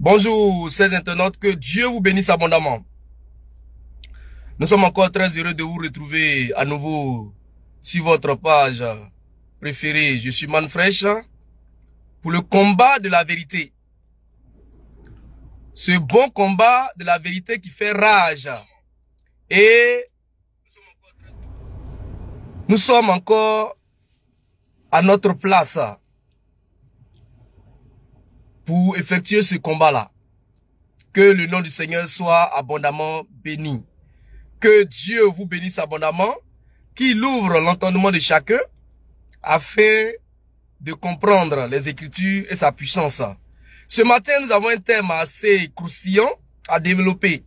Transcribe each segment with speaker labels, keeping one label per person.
Speaker 1: Bonjour, chers internautes, que Dieu vous bénisse abondamment. Nous sommes encore très heureux de vous retrouver à nouveau sur votre page préférée. Je suis Manfresh pour le combat de la vérité. Ce bon combat de la vérité qui fait rage. Et nous sommes encore à notre place pour effectuer ce combat-là. Que le nom du Seigneur soit abondamment béni. Que Dieu vous bénisse abondamment, qu'il ouvre l'entendement de chacun afin de comprendre les Écritures et sa puissance. Ce matin, nous avons un thème assez croustillant à développer.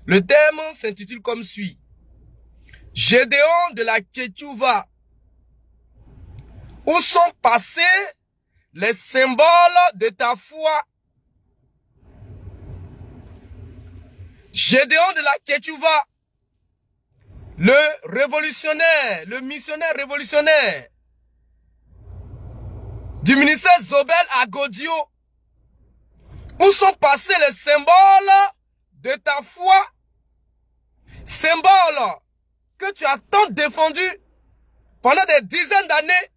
Speaker 1: Le thème s'intitule comme suit. Gédéon de la Ketchouva. Où sont passés les symboles de ta foi? Gédéon de la Ketchouva, le révolutionnaire, le missionnaire révolutionnaire du ministère Zobel à Godio. Où sont passés les symboles de ta foi? Symboles que tu as tant défendus pendant des dizaines d'années.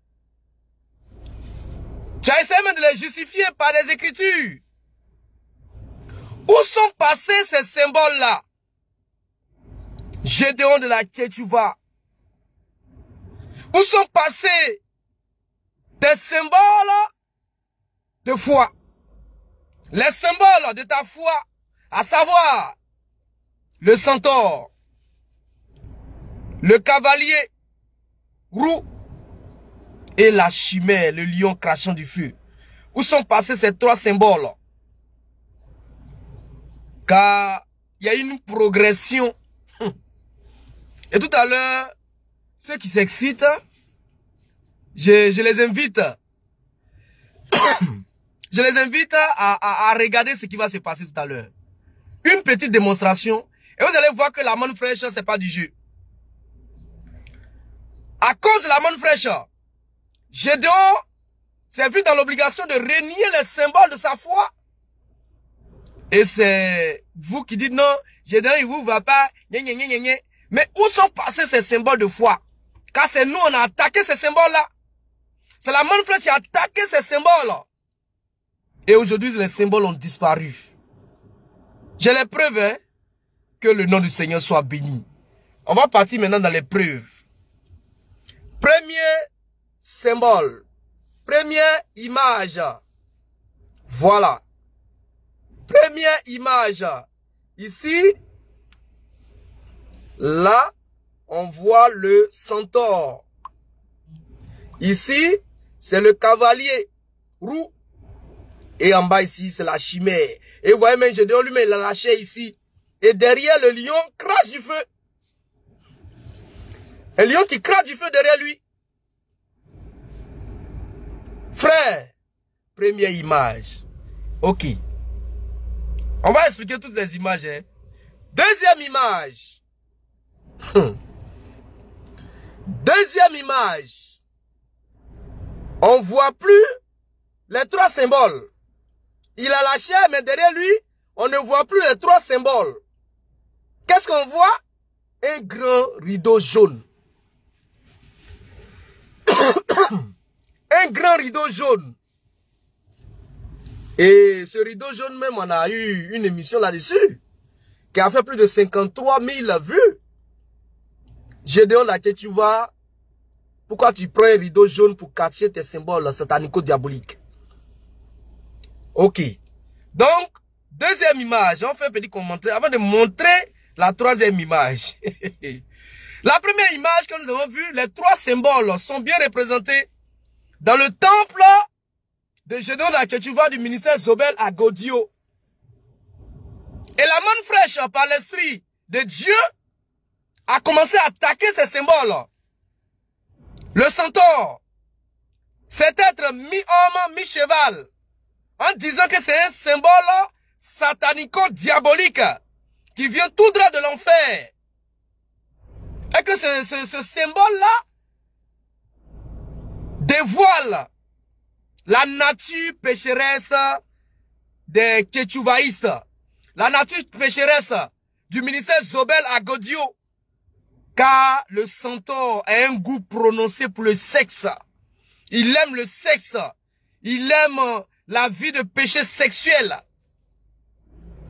Speaker 1: Tu as essayé même de les justifier par les Écritures. Où sont passés ces symboles-là? Gédéon de la Ketchouva. Où sont passés tes symboles de foi? Les symboles de ta foi, à savoir le centaure, le cavalier roux et la chimère, le lion crachant du feu. Où sont passés ces trois symboles? Car il y a une progression. Et tout à l'heure, ceux qui s'excitent, je les invite. Je les invite à regarder ce qui va se passer tout à l'heure. Une petite démonstration. Et vous allez voir que la manne fraîche, c'est pas du jeu. À cause de la manne fraîche, Gédéon s'est vu dans l'obligation de renier les symboles de sa foi. Et c'est vous qui dites non, Gédéon il vous va pas, mais où sont passés ces symboles de foi? Car c'est nous, on a attaqué ces symboles-là. C'est la manne fraîche qui a attaqué ces symboles. Et aujourd'hui, les symboles ont disparu. J'ai les preuves, hein, que le nom du Seigneur soit béni. On va partir maintenant dans les preuves. Premier symbole. Première image. Voilà. Première image. Ici, là, on voit le centaure. Ici, c'est le cavalier roux. Et en bas ici, c'est la chimère. Et vous voyez même Gédéon lui-même, il a lâché ici. Et derrière, le lion crache du feu. Un lion qui crache du feu derrière lui. Frère, première image. Ok. On va expliquer toutes les images. Hein. Deuxième image. Deuxième image. On ne voit plus les trois symboles. Il a lâché, mais derrière lui, on ne voit plus les trois symboles. Qu'est-ce qu'on voit? Un grand rideau jaune. Un grand rideau jaune. Et ce rideau jaune même, on a eu une émission là-dessus, qui a fait plus de 53 000 vues. Gédéon, là, tu vois, pourquoi tu prends un rideau jaune pour cacher tes symboles satanico-diaboliques? Ok. Donc, deuxième image, on fait un petit commentaire avant de montrer la troisième image. La première image que nous avons vue, les trois symboles sont bien représentés dans le temple de Gédéon de la Ketchouva du ministère Zobel à Godio. Et la manne fraîche, par l'esprit de Dieu, a commencé à attaquer ces symboles. Le centaure, c'est être mi-homme, mi-cheval, en disant que c'est un symbole satanico-diabolique qui vient tout droit de l'enfer. Et que ce symbole-là dévoile la nature pécheresse des Tchétchouvaïstes, la nature pécheresse du ministère Zobel à Godio, car le centaure a un goût prononcé pour le sexe. Il aime le sexe. Il aime la vie de péché sexuel.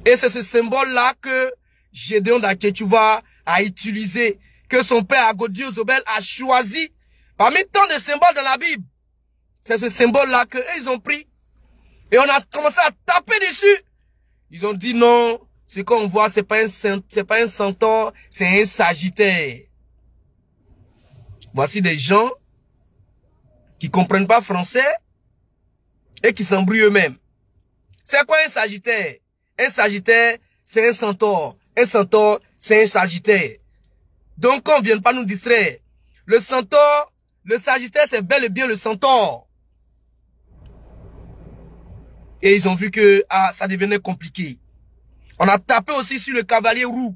Speaker 1: Et c'est ce symbole-là que Gédéon d'Aketchouva a utilisé, que son père Agodio Zobel a choisi. Parmi tant de symboles dans la Bible, c'est ce symbole-là qu'ils ont pris. Et on a commencé à taper dessus. Ils ont dit non, ce qu'on voit, c'est pas un centaure, c'est un sagittaire. Voici des gens qui comprennent pas français et qui s'embrouillent eux-mêmes. C'est quoi un sagittaire? Un sagittaire, c'est un centaure. Un centaure, c'est un sagittaire. Donc, on ne vient pas nous distraire. Le centaure, le sagittaire, c'est bel et bien le centaure. Et ils ont vu que ça devenait compliqué. On a tapé aussi sur le cavalier roux,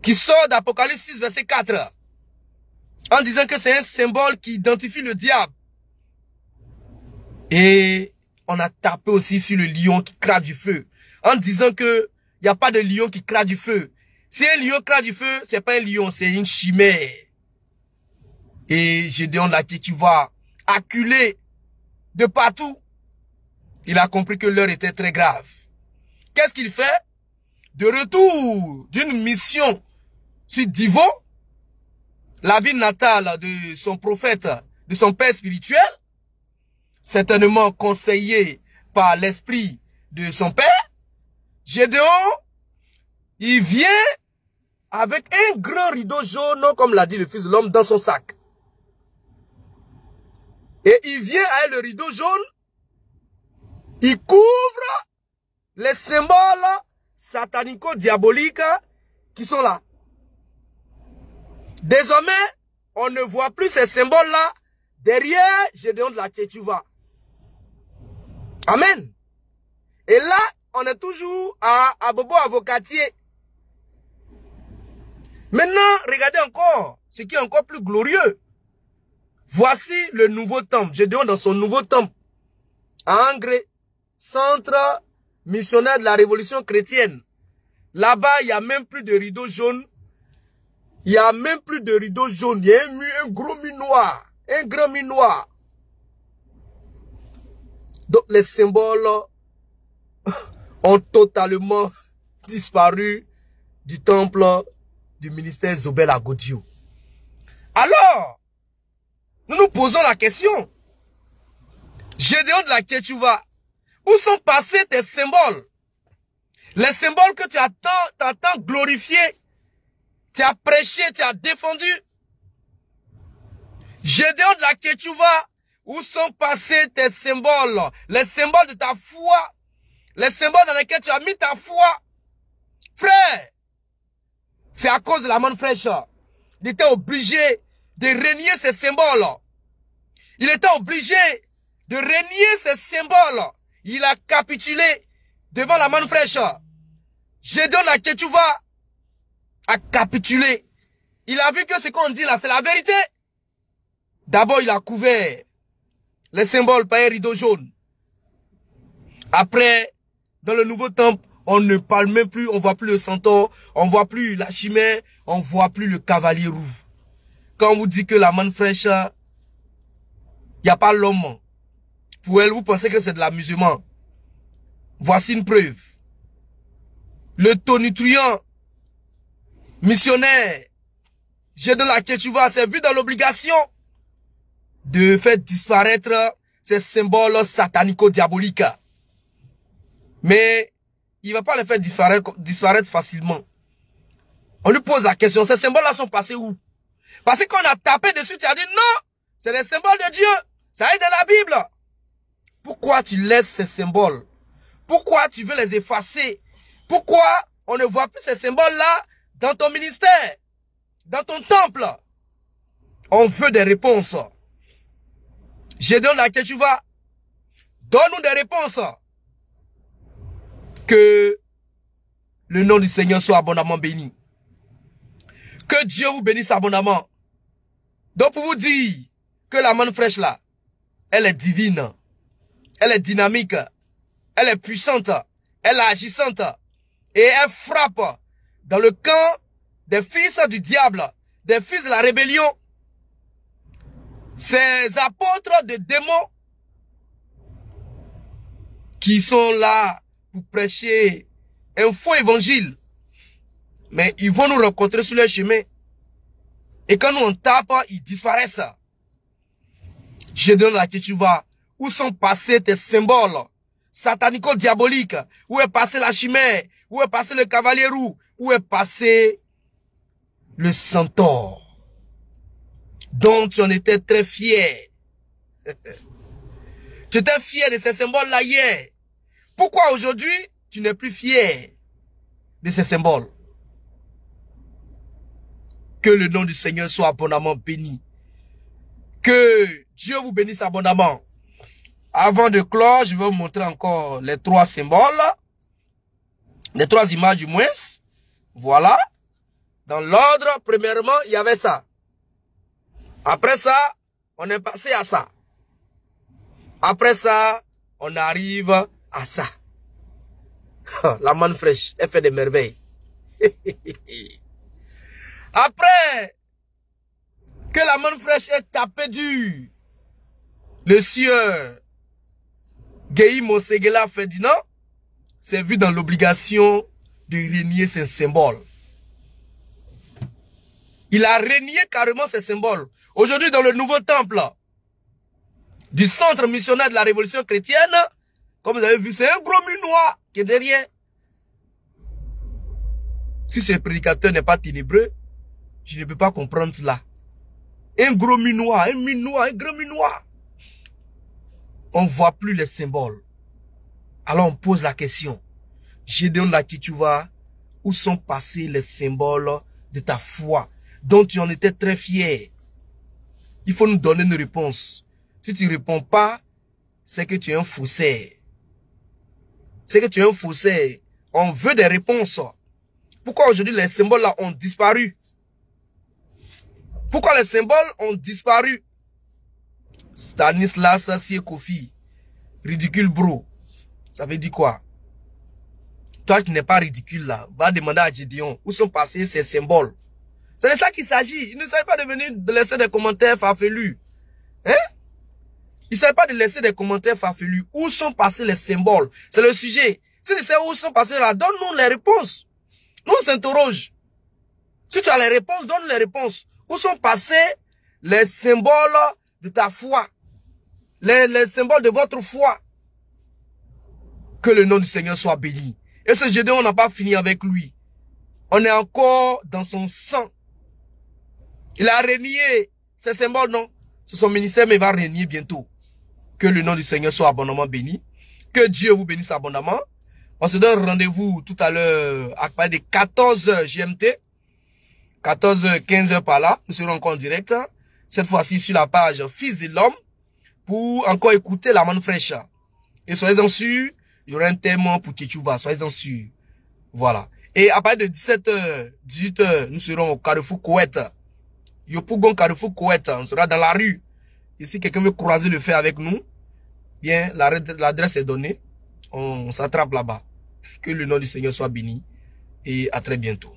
Speaker 1: qui sort d'Apocalypse 6, verset 4, en disant que c'est un symbole qui identifie le diable. Et on a tapé aussi sur le lion qui crache du feu, en disant que il n'y a pas de lion qui crache du feu. Si un lion crache du feu, c'est pas un lion, c'est une chimère. Et Gédéon d'Aketchouva, acculé de partout, il a compris que l'heure était très grave. Qu'est-ce qu'il fait? De retour d'une mission sur Divo, la ville natale de son prophète, de son père spirituel, certainement conseillé par l'esprit de son père, Gédéon, il vient avec un grand rideau jaune, comme l'a dit le Fils de l'homme, dans son sac. Et il vient avec le rideau jaune, il couvre les symboles satanico-diaboliques qui sont là. Désormais, on ne voit plus ces symboles-là derrière Gédéon d'Aketchouva. Amen. Et là, on est toujours à Bobo Avocatier. Maintenant, regardez encore ce qui est encore plus glorieux. Voici le nouveau temple. Gédéon dans son nouveau temple à Angré, centre missionnaire de la révolution chrétienne. Là-bas, il n'y a même plus de rideau jaune. Il n'y a même plus de rideau jaune. Il y a un gros mur noir. Un grand mur noir. Donc, les symboles ont totalement disparu du temple du ministère Zobel à Godio. Alors, nous nous posons la question. Gédéon d'Aketchouva, où sont passés tes symboles? Les symboles que tu as tant glorifiés, tu as prêché, tu as défendu. Gédéon d'Aketchouva, où sont passés tes symboles? Les symboles de ta foi. Les symboles dans lesquels tu as mis ta foi. Frère, c'est à cause de la manne fraîche. Il était obligé de renier ces symboles. Il était obligé de renier ces symboles. Il a capitulé devant la manne fraîche. Gédéon d'Aketchouva a capitulé. Il a vu que ce qu'on dit là, c'est la vérité. D'abord, il a couvert les symboles par un rideau jaune. Après, dans le nouveau temple, on ne parle même plus, on voit plus le centaure, on voit plus la chimère, on voit plus le cavalier roux. Quand on vous dit que la manne fraîche, il n'y a pas l'homme. Pour elle, vous pensez que c'est de l'amusement. Voici une preuve. Le tonitruant missionnaire Gédéon d'Aketchouva s'est vu dans l'obligation de faire disparaître ces symboles satanico-diaboliques. Mais il ne va pas les faire disparaître facilement. On lui pose la question, ces symboles-là sont passés où? Parce qu'on a tapé dessus, tu as dit non, c'est les symboles de Dieu. Ça est dans la Bible. Pourquoi tu laisses ces symboles? Pourquoi tu veux les effacer? Pourquoi on ne voit plus ces symboles-là dans ton ministère, dans ton temple? On veut des réponses. Gédéon d'Aketchouva, donne-nous des réponses. Que le nom du Seigneur soit abondamment béni. Que Dieu vous bénisse abondamment. Donc pour vous dire que la manne fraîche là, elle est divine. Elle est dynamique. elle est puissante, elle est agissante, et elle frappe dans le camp des fils du diable, des fils de la rébellion. Ces apôtres de démons qui sont là pour prêcher un faux évangile. Mais ils vont nous rencontrer sur le chemin. Et quand nous on tape, ils disparaissent. Je donne la Tchétchouva. Où sont passés tes symboles satanico-diaboliques? Où est passé la chimère? Où est passé le cavalier roux? Où est passé le centaure? Dont tu en étais très fier. Tu étais fier de ces symboles-là hier. Pourquoi aujourd'hui, tu n'es plus fier de ces symboles? Que le nom du Seigneur soit abondamment béni. Que Dieu vous bénisse abondamment. Avant de clore, je vais vous montrer encore les 3 symboles. Les 3 images du moins. Voilà. Dans l'ordre, premièrement, il y avait ça. Après ça, on est passé à ça. Après ça, on arrive à ça. La manne fraîche, elle fait des merveilles. Après que la manne fraîche est tapée dur, le sieur Guéhi Mosegela Ferdinand s'est vu dans l'obligation de renier ses symboles. Il a renié carrément ses symboles. Aujourd'hui, dans le nouveau temple du centre missionnaire de la révolution chrétienne, comme vous avez vu, c'est un gros minois qui est derrière. Si ce prédicateur n'est pas ténébreux, je ne peux pas comprendre cela. Un gros minois, un gros minois. On ne voit plus les symboles. Alors on pose la question. Gédéon Lakitchouva, où sont passés les symboles de ta foi, dont tu en étais très fier? Il faut nous donner une réponse. Si tu ne réponds pas, c'est que tu es un faussaire. C'est que tu es un faussaire. On veut des réponses. Pourquoi aujourd'hui les symboles là ont disparu? Pourquoi les symboles ont disparu? Stanislas Siekofi. Ridicule bro. Ça veut dire quoi? Toi qui n'es pas ridicule là, va demander à Gédéon où sont passés ces symboles. C'est de ça qu'il s'agit. Il ne s'agit pas de venir de laisser des commentaires farfelus. Hein? Il ne s'agit pas de laisser des commentaires farfelus. Où sont passés les symboles? C'est le sujet. Si tu sais où sont passés là, donne-nous les réponses. Nous on s'interroge. Si tu as les réponses, donne les réponses. Où sont passés les symboles de ta foi? Les symboles de votre foi? Que le nom du Seigneur soit béni. Et ce Gédéon, on n'a pas fini avec lui. On est encore dans son sang. Il a renié ces symboles, non? C'est son ministère, mais il va renier bientôt. Que le nom du Seigneur soit abondamment béni. Que Dieu vous bénisse abondamment. On se donne rendez-vous tout à l'heure à partir de 14h GMT. 14h, 15h par là. Nous serons encore en direct. Cette fois-ci sur la page Fils de l'homme. Pour encore écouter la manne fraîche. Et soyez-en sûrs, il y aura un thème pour Tchétchouva. Soyez-en sûrs. Voilà. Et à partir de 17h, 18h, nous serons au Carrefour Koweït. Yopougon Carrefour Koweït. On sera dans la rue. Et si quelqu'un veut croiser le fait avec nous, bien, l'adresse est donnée. On s'attrape là-bas. Que le nom du Seigneur soit béni. Et à très bientôt.